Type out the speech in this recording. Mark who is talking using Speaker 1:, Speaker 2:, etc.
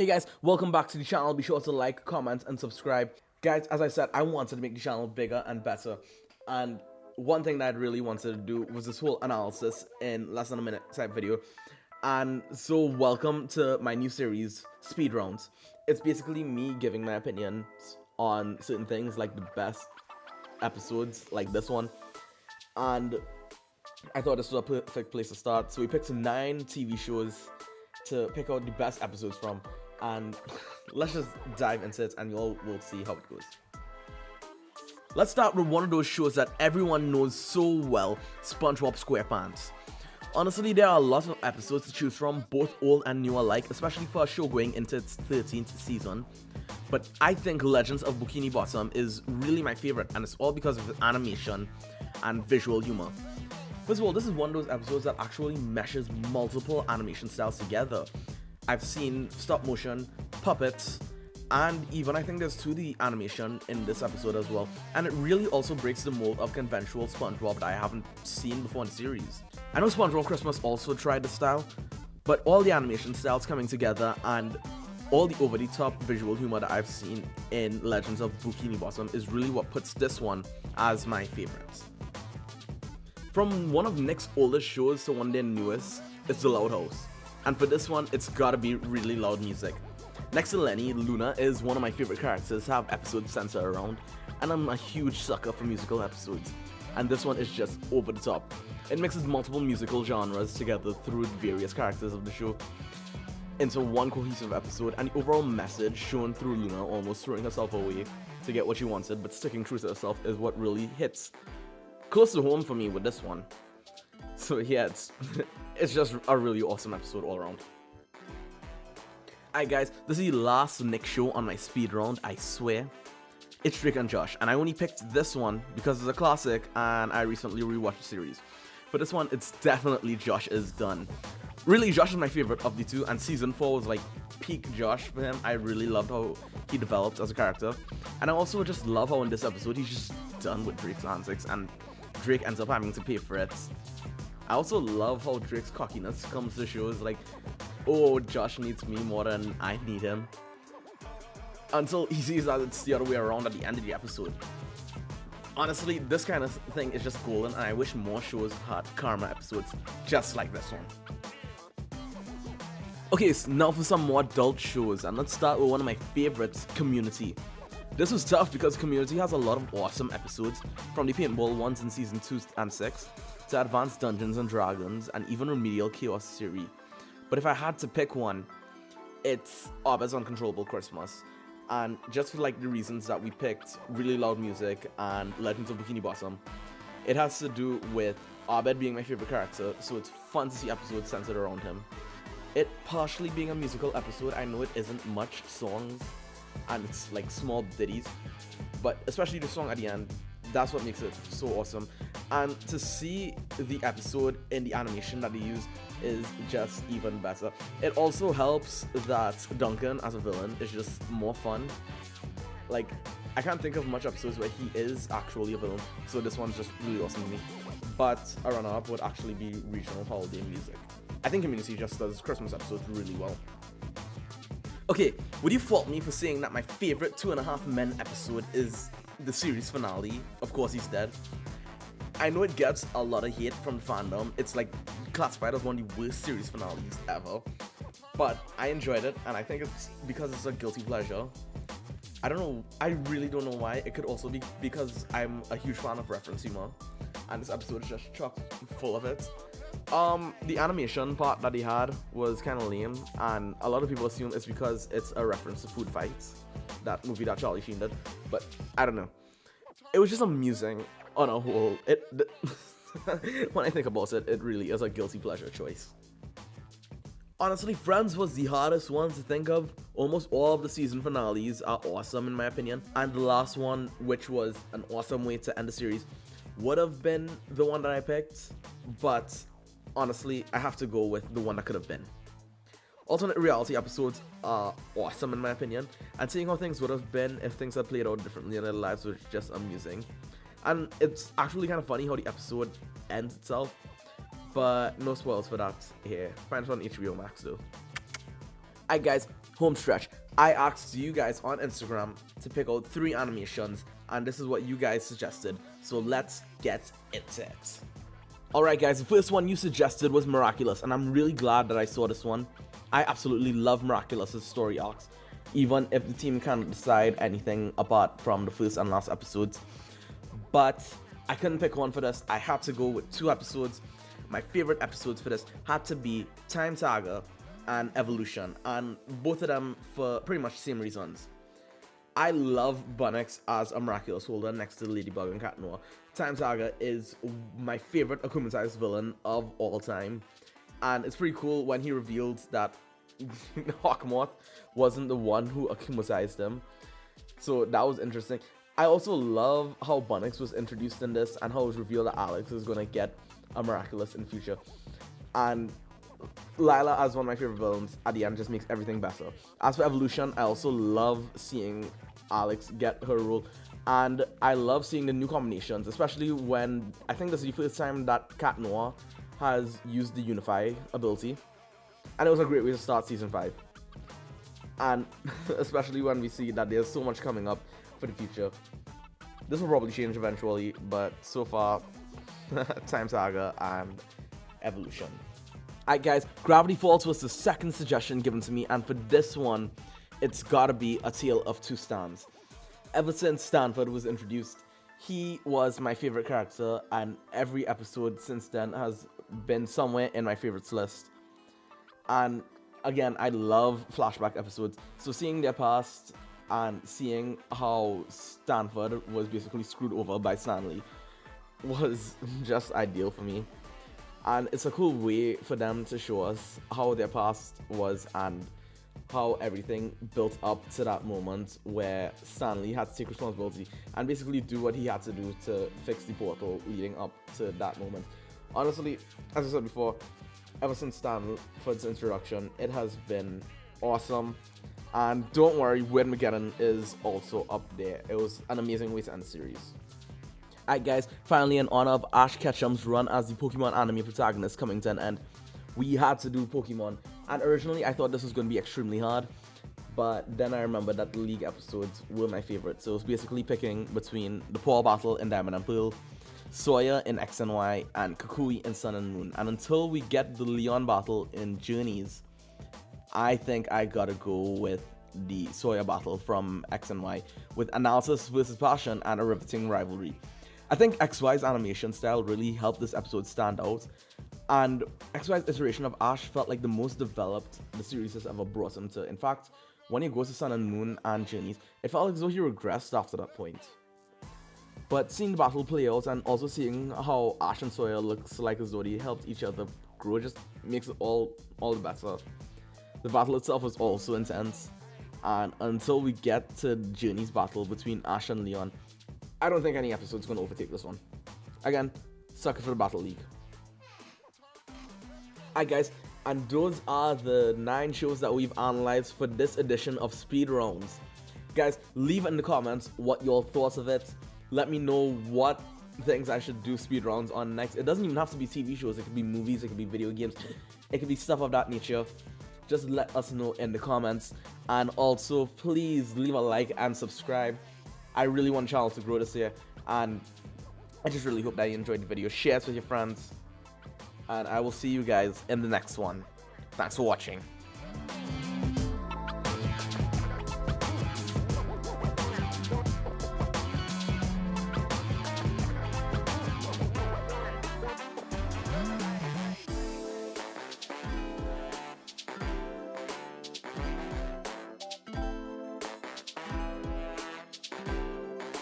Speaker 1: Hey guys, welcome back to the channel. Be sure to like, comment, and subscribe. Guys, as I said, I wanted to make the channel bigger and better. And one thing that I really wanted to do was this whole analysis in less than a minute type video. And so welcome to my new series, Speed Rounds. It's basically me giving my opinions on certain things, like the best episodes, like this one. And I thought this was a perfect place to start. So we picked 9 TV shows to pick out the best episodes from, and let's just dive into it and you all will see how it goes. Let's start with one of those shows that everyone knows so well, SpongeBob SquarePants. Honestly, there are a lot of episodes to choose from, both old and new alike, especially for a show going into its 13th season. But I think Legends of Bikini Bottom is really my favorite, and it's all because of its animation and visual humor. First of all, this is one of those episodes that actually meshes multiple animation styles together. I've seen stop motion, puppets, and even I think there's 2D animation in this episode as well. And it really also breaks the mold of conventional SpongeBob that I haven't seen before in the series. I know SpongeBob Christmas also tried the style, but all the animation styles coming together and all the over-the-top visual humor that I've seen in Legends of Bikini Bottom is really what puts this one as my favorite. From one of Nick's oldest shows to one of their newest, it's The Loud House. And for this one, it's gotta be really loud music. Next to Lenny, Luna is one of my favorite characters to have episodes centered around, and I'm a huge sucker for musical episodes. And this one is just over the top. It mixes multiple musical genres together through various characters of the show into one cohesive episode, and the overall message shown through Luna almost throwing herself away to get what she wanted but sticking true to herself is what really hits close to home for me with this one. So yeah, it's just a really awesome episode all around. Alright guys, this is the last Nick show on my speed round, I swear. It's Drake and Josh, and I only picked this one because it's a classic and I recently rewatched the series. For this one, it's definitely Josh is done. Really, Josh is my favorite of the two, and season 4 was like peak Josh for him. I really loved how he developed as a character. And I also just love how in this episode he's just done with Drake's antics and Drake ends up having to pay for it. I also love how Drake's cockiness comes to shows like, oh, Josh needs me more than I need him. Until he sees that it's the other way around at the end of the episode. Honestly, this kind of thing is just golden, and I wish more shows had karma episodes just like this one. Okay, so now for some more adult shows, and let's start with one of my favorites, Community. This was tough because Community has a lot of awesome episodes, from the paintball ones in season 2 and 6, to Advanced Dungeons and Dragons, and even Remedial Chaos series. But if I had to pick one, it's Abed's Uncontrollable Christmas. And just for like the reasons that we picked really loud music and Legends of Bikini Bottom, it has to do with Abed being my favorite character, so it's fun to see episodes centered around him. It partially being a musical episode, I know it isn't much songs, and it's like small ditties, but especially the song at the end, that's what makes it so awesome. And to see the episode in the animation that they use is just even better. It also helps that Duncan as a villain is just more fun. Like, I can't think of much episodes where he is actually a villain, so this one's just really awesome to me. But a runner-up would actually be Regional Holiday Music. I think Community just does Christmas episodes really well. Okay, would you fault me for saying that my favorite 2.5 Men episode is the series finale, Of Course He's Dead? I know it gets a lot of hate from the fandom. It's like classified as one of the worst series finales ever. But I enjoyed it, and I think it's because it's a guilty pleasure. I don't know, I really don't know why. It could also be because I'm a huge fan of reference humor, and this episode is just chock full of it. The animation part that he had was kind of lame, and a lot of people assume it's because it's a reference to Food Fights, that movie that Charlie Sheen did, but I don't know. It was just amusing on a whole. When I think about it, it really is a guilty pleasure choice. Honestly, Friends was the hardest one to think of. Almost all of the season finales are awesome in my opinion, and the last one, which was an awesome way to end the series, would have been the one that I picked, but honestly, I have to go with the one that could have been. Alternate reality episodes are awesome in my opinion, and seeing how things would have been if things had played out differently in their lives was just amusing. And it's actually kind of funny how the episode ends itself, but no spoils for that here. Find it on HBO Max though. Alright guys, home stretch. I asked you guys on Instagram to pick out 3 animations, and this is what you guys suggested, so let's get into it. Alright guys, the first one you suggested was Miraculous, and I'm really glad that I saw this one. I absolutely love Miraculous's story arcs, even if the team can't decide anything apart from the first and last episodes. But I couldn't pick one for this. I had to go with 2 episodes. My favorite episodes for this had to be Time Saga and Evolution, and both of them for pretty much the same reasons. I love Bunnix as a Miraculous holder next to Ladybug and Cat Noir. Time Saga is my favorite akumatized villain of all time, and it's pretty cool when he revealed that Hawkmoth wasn't the one who akumatized him, so that was interesting. I also love how Bunnix was introduced in this and how it was revealed that Alex is gonna get a Miraculous in future, and Lila as one of my favorite villains at the end just makes everything better. As for Evolution, I also love seeing Alex get her role, and I love seeing the new combinations, especially when I think this is the first time that Cat Noir has used the Unify ability, and it was a great way to start season 5. And especially when we see that there's so much coming up for the future. This will probably change eventually, but so far, Time Saga and Evolution. Alright guys, Gravity Falls was the second suggestion given to me, and for this one, it's gotta be A Tale of Two Stans. Ever since Stanford was introduced, he was my favorite character, and every episode since then has been somewhere in my favorites list. And again, I love flashback episodes, so seeing their past and seeing how Stanford was basically screwed over by Stanley was just ideal for me. And it's a cool way for them to show us how their past was and how everything built up to that moment where Stanley had to take responsibility and basically do what he had to do to fix the portal leading up to that moment. Honestly, as I said before, ever since Stanford's introduction, it has been awesome. And don't worry, Wade McGinnon is also up there. It was an amazing way to end the series. Alright guys, finally in honor of Ash Ketchum's run as the Pokemon anime protagonist coming to an end, we had to do Pokemon. And originally I thought this was going to be extremely hard, but then I remembered that the League episodes were my favorite. So it was basically picking between the Power Battle in Diamond and Pearl, Sawyer in X and Y, and Kukui in Sun and Moon. And until we get the Leon battle in Journeys, I think I gotta go with the Sawyer battle from X and Y, with analysis versus passion and a riveting rivalry. I think XY's animation style really helped this episode stand out, and XY's iteration of Ash felt like the most developed the series has ever brought him to. In fact, when he goes to Sun and Moon and Journeys, it felt as though he regressed after that point. But seeing the battle play out and also seeing how Ash and Sawyer looks like as though they helped each other grow just makes it all the better. The battle itself was also intense, and until we get to Journey's battle between Ash and Leon, I don't think any episode's going to overtake this one. Again, sucker for the Battle League. Alright guys, and those are the 9 shows that we've analyzed for this edition of Speed Rounds. Guys, leave in the comments what your thoughts of it. Let me know what things I should do speed rounds on next. It doesn't even have to be TV shows, it could be movies, it could be video games, it could be stuff of that nature. Just let us know in the comments, and also please leave a like and subscribe. I really want the channel to grow this year, and I just really hope that you enjoyed the video. Share it with your friends, and I will see you guys in the next one. Thanks for watching.